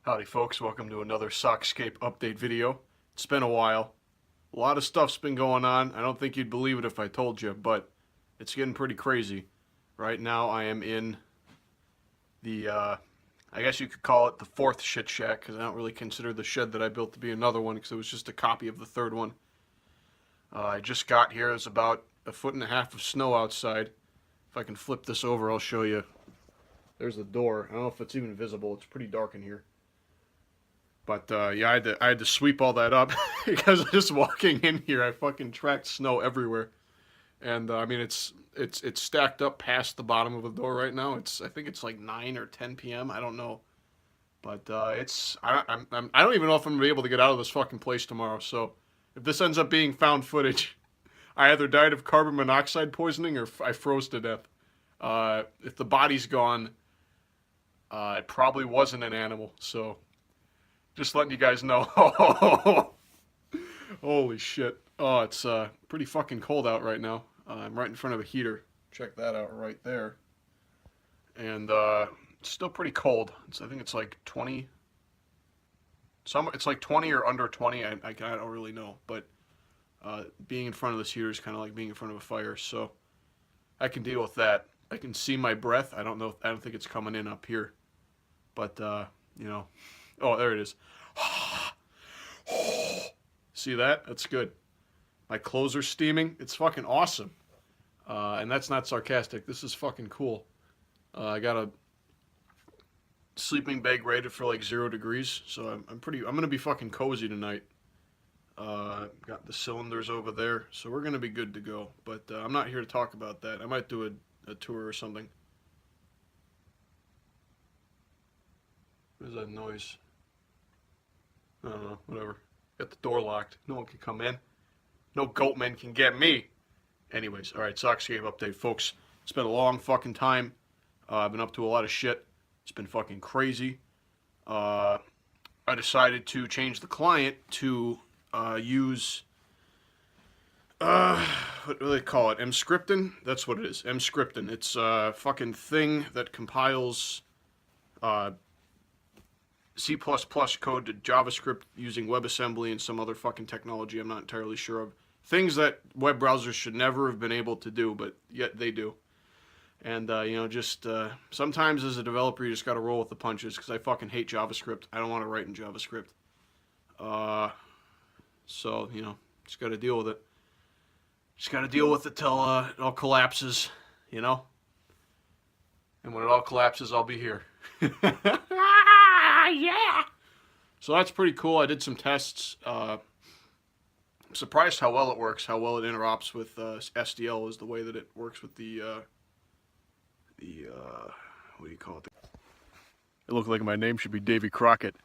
Howdy folks, welcome to another sağ_scape update video. It's been a while. A lot of stuff's been going on. I don't think you'd believe it if I told you, but it's getting pretty crazy. Right now I am in the, I guess you could call it the fourth shit shack, because I don't really consider the shed that I built to be another one, because it was just a copy of the third one. I just got here. There's about 1.5 feet of snow outside. If I can flip this over, I'll show you. There's the door. I don't know if it's even visible. It's pretty dark in here. But yeah, I had to sweep all that up because just walking in here, I fucking tracked snow everywhere, and I mean it's stacked up past the bottom of the door right now. I think it's like 9 or 10 p.m. I don't know, but I don't even know if I'm gonna be able to get out of this fucking place tomorrow. So if this ends up being found footage, I either died of carbon monoxide poisoning or I froze to death. If the body's gone, it probably wasn't an animal. So. Just letting you guys know. Holy shit. Oh, it's pretty fucking cold out right now. I'm right in front of a heater. Check that out right there. And it's still pretty cold. I think it's like 20. It's like 20 or under 20. I don't really know. But being in front of this heater is kind of like being in front of a fire. So I can deal with that. I can see my breath. I don't think it's coming in up here. But, you know. Oh, there it is. See that? That's good. My clothes are steaming. It's fucking awesome. And that's not sarcastic. This is fucking cool. I got a sleeping bag rated for like 0 degrees, so I'm gonna be fucking cozy tonight. Got the cylinders over there, so we're gonna be good to go. But I'm not here to talk about that. I might do a tour or something. What is that noise? I don't know, whatever. Got the door locked. No one can come in. No goatmen can get me. Anyways, alright, sağ_scape update, folks. It's been a long fucking time. I've been up to a lot of shit. It's been fucking crazy. I decided to change the client to use... what do they call it? sğɪᴛ? That's what it is. sğɪᴛ. It's a fucking thing that compiles... C++ code to JavaScript using WebAssembly and some other fucking technology I'm not entirely sure of. Things that web browsers should never have been able to do, but yet they do. And, you know, just sometimes as a developer you just gotta roll with the punches, because I fucking hate JavaScript. I don't want to write in JavaScript. So, you know, just gotta deal with it. Just gotta deal with it till it all collapses, you know? And when it all collapses, I'll be here. Yeah! So that's pretty cool. I did some tests. I'm surprised how well it works, how well it interops with SDL is the way that it works with the what do you call it? It looked like my name should be Davy Crockett.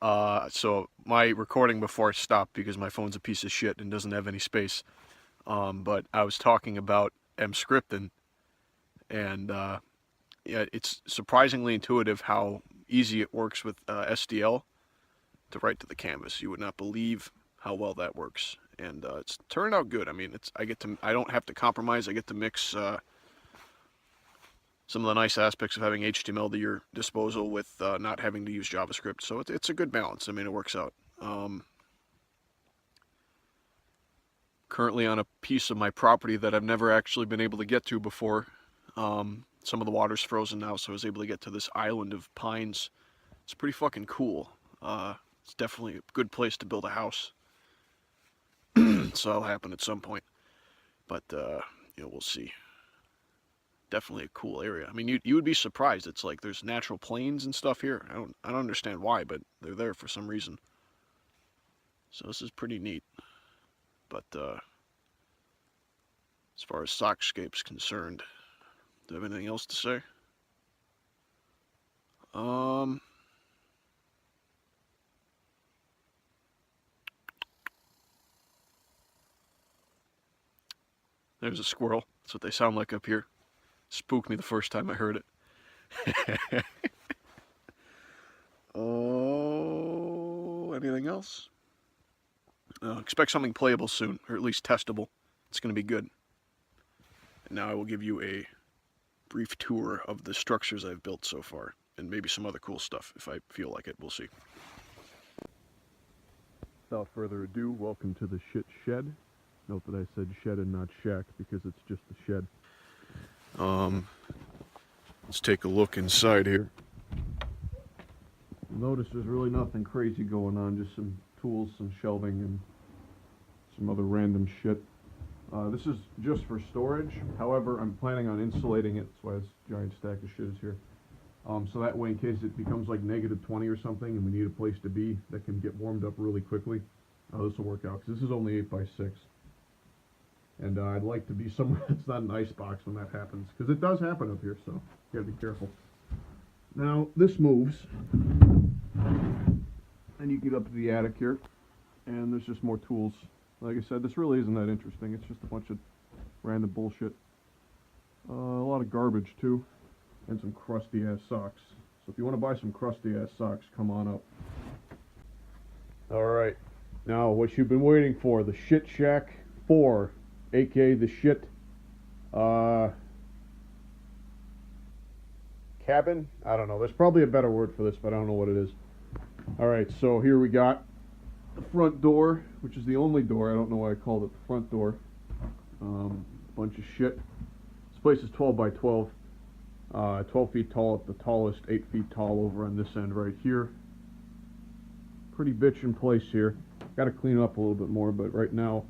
So my recording before stopped because my phone's a piece of shit and doesn't have any space. But I was talking about sğɪᴛ, and yeah, it's surprisingly intuitive how easy it works with SDL to write to the canvas. You would not believe how well that works, and it's turned out good. I mean, I don't have to compromise. I get to mix some of the nice aspects of having HTML to your disposal with not having to use JavaScript. So it's a good balance. I mean, it works out. Currently on a piece of my property that I've never actually been able to get to before. Some of the water's frozen now, so I was able to get to this island of pines. It's pretty fucking cool. It's definitely a good place to build a house. So that'll happen at some point. But, you know, we'll see. Definitely a cool area. I mean, you would be surprised. It's like there's natural plains and stuff here. I don't understand why, but they're there for some reason. So this is pretty neat. But, as far as sağ_scape's concerned, do I have anything else to say? There's a squirrel. That's what they sound like up here. Spooked me the first time I heard it. Oh, anything else? Expect something playable soon, or at least testable. It's going to be good. And now I will give you a brief tour of the structures I've built so far. and maybe some other cool stuff if I feel like it. We'll see. Without further ado, welcome to the shit shed. Note that I said shed and not shack because it's just a shed. Let's take a look inside here. Notice there's really nothing crazy going on, just some tools, some shelving, and some other random shit. This is just for storage. However, I'm planning on insulating it. That's why this giant stack of shit is here. So that way, in case it becomes like -20 or something and we need a place to be that can get warmed up really quickly, this will work out. Because this is only 8x6. And I'd like to be somewhere that's not an ice box when that happens. Because it does happen up here, so you gotta be careful. Now, this moves. And you get up to the attic here. And there's just more tools. Like I said, this really isn't that interesting. It's just a bunch of random bullshit. A lot of garbage, too. And some crusty-ass socks. So if you want to buy some crusty-ass socks, come on up. Alright. Now, what you've been waiting for, the Shit Shack 4, aka the shit cabin? I don't know. There's probably a better word for this, but I don't know what it is. Alright, so here we got the front door, which is the only door. I don't know why I called it the front door. Bunch of shit. This place is 12 by 12. 12 feet tall at the tallest, 8 feet tall over on this end right here. Pretty bitchin' place here. Gotta clean it up a little bit more, but right now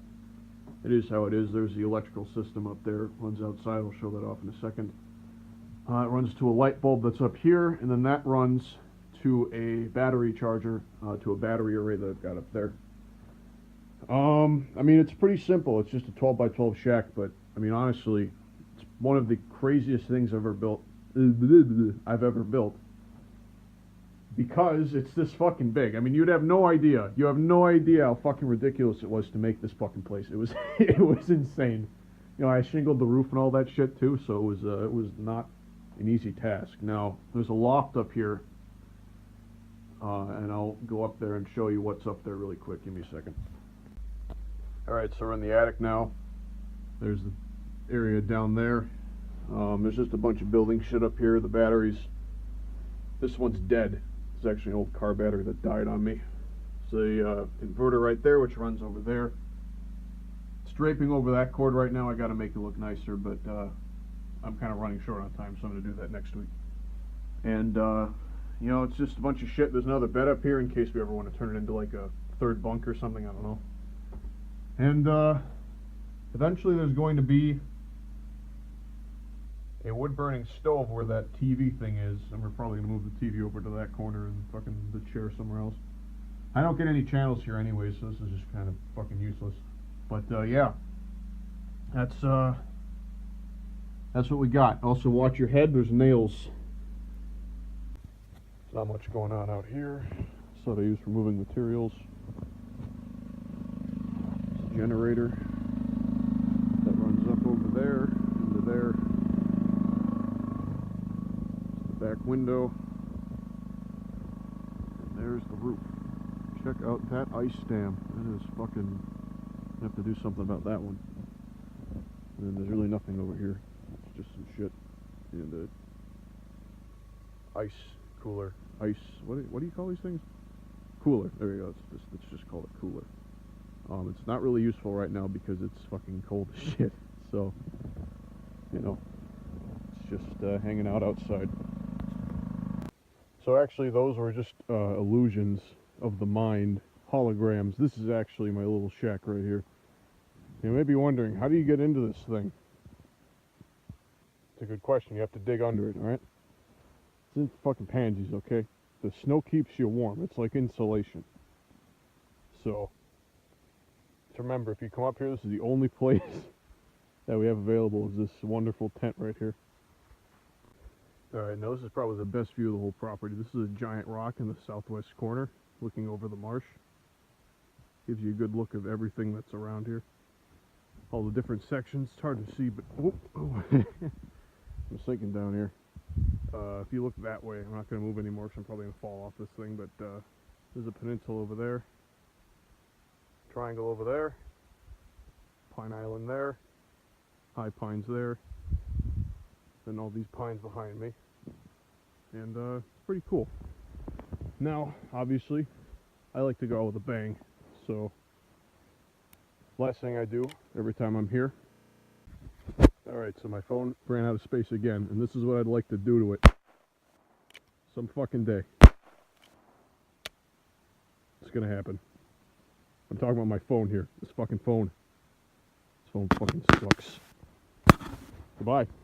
it is how it is. There's the electrical system up there. It runs outside. I'll show that off in a second. It runs to a light bulb that's up here, and then that runs to a battery charger, to a battery array that I've got up there. I mean, it's pretty simple. It's just a 12 by 12 shack, but I mean, honestly, it's one of the craziest things I've ever built. Because it's this fucking big. I mean, you'd have no idea. You have no idea how fucking ridiculous it was to make this fucking place. It was, it was insane. You know, I shingled the roof and all that shit too, so it was not an easy task. Now, there's a loft up here, and I'll go up there and show you what's up there really quick. Give me a second. Alright, so we're in the attic now. There's the area down there. There's just a bunch of building shit up here. The batteries. This one's dead. It's actually an old car battery that died on me. It's the inverter right there, which runs over there. It's draping over that cord right now. I got to make it look nicer, but I'm kind of running short on time, so I'm going to do that next week. And, you know, it's just a bunch of shit. There's another bed up here in case we ever want to turn it into like a third bunk or something. I don't know. And eventually there's going to be a wood-burning stove where that TV thing is, and we're probably going to move the TV over to that corner and fucking the chair somewhere else. I don't get any channels here anyway, so this is just kind of fucking useless. But yeah, that's what we got. Also, watch your head. There's nails. There's not much going on out here. That's what I use for moving materials. It's a generator that runs up over there into there. Back window, and there's the roof. Check out that ice dam. That is fucking, I have to do something about that one. And then there's really nothing over here. It's just some shit. And ice cooler. Ice, what do you call these things? Cooler. There you go. Let's just call it cooler. It's not really useful right now because it's fucking cold as shit. So, you know, it's just hanging out outside. So actually those were just illusions of the mind, holograms. This is actually my little shack right here. You may be wondering, how do you get into this thing? It's a good question. You have to dig under it, alright? It's in fucking pansies, okay? The snow keeps you warm. It's like insulation. So, remember, if you come up here, this is the only place that we have available is this wonderful tent right here. Alright, now this is probably the best view of the whole property. This is a giant rock in the southwest corner, looking over the marsh. Gives you a good look of everything that's around here. All the different sections. It's hard to see, but I'm sinking down here. If you look that way, I'm not going to move anymore because I'm probably going to fall off this thing, but there's a peninsula over there. Triangle over there. Pine Island there. High pines there. And all these pines behind me. And pretty cool. Now, obviously, I like to go out with a bang, so last thing I do every time I'm here. Alright, so my phone ran out of space again, and this is what I'd like to do to it some fucking day. It's gonna happen. I'm talking about my phone here. This fucking phone. This phone fucking sucks. Goodbye.